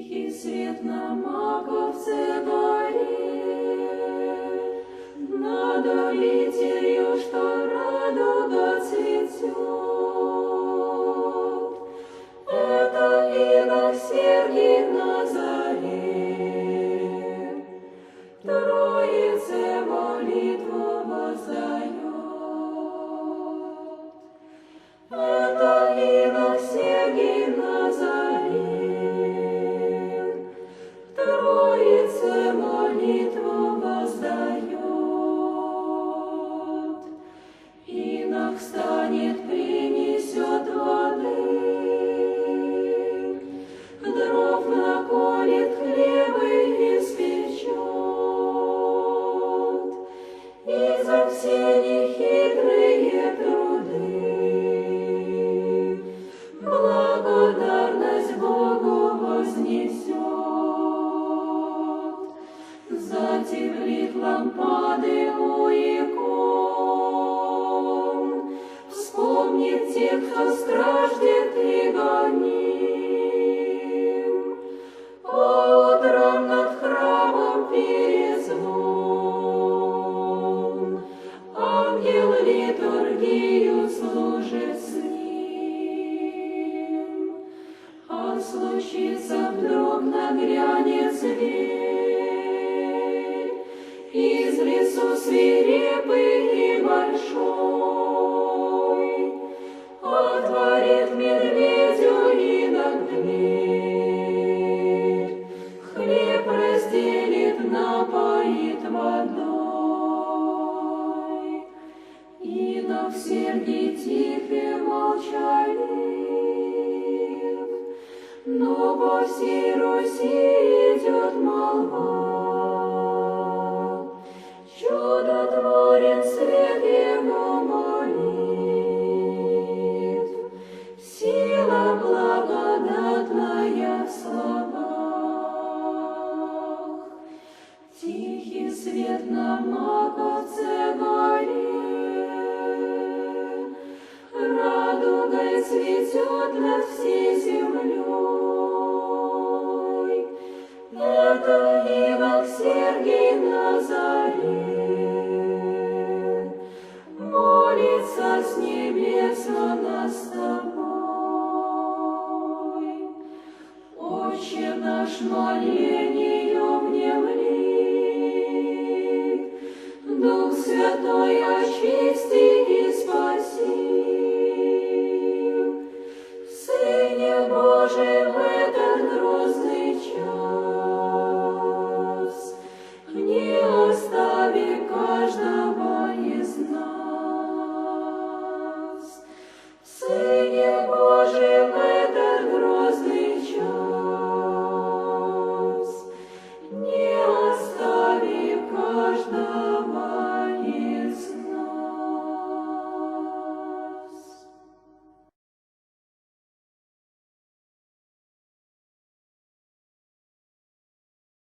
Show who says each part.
Speaker 1: Тихий свет на Маковце горе, над обителью, что радуга цветет. Это инок Сергий Назарет, Троице молитву воздает. Это инок Сергий Назарет, Троице молитву воздает. Инок встанет, принесет воды, дров наколет, хлебы испечет, и за все нехитрые труды благодарность Богу вознесет. Затемнит лампады у икон, вспомнит тех, кто страждет и гоним. По утрам над храмом перезвон, ангел литургию служит с ним. А случится вдруг нагрянет зверь, из лесу свирепый и большой, отворит медведю инок дверь, хлеб разделит, напоит водой. Инок Сергий тихий, молчалив, но по всей Руси идет молва. Чудотворен свет его молитв, сила благодатная в словах. Тихий свет на Маковце горе, радугой цветет над всей землей. Это инок Сергий Назарет, молится с небес о нас с тобой. Отче наш, молению внемли, Дух Святой очисти и спаси. В Сыне Божьем в этот грозный час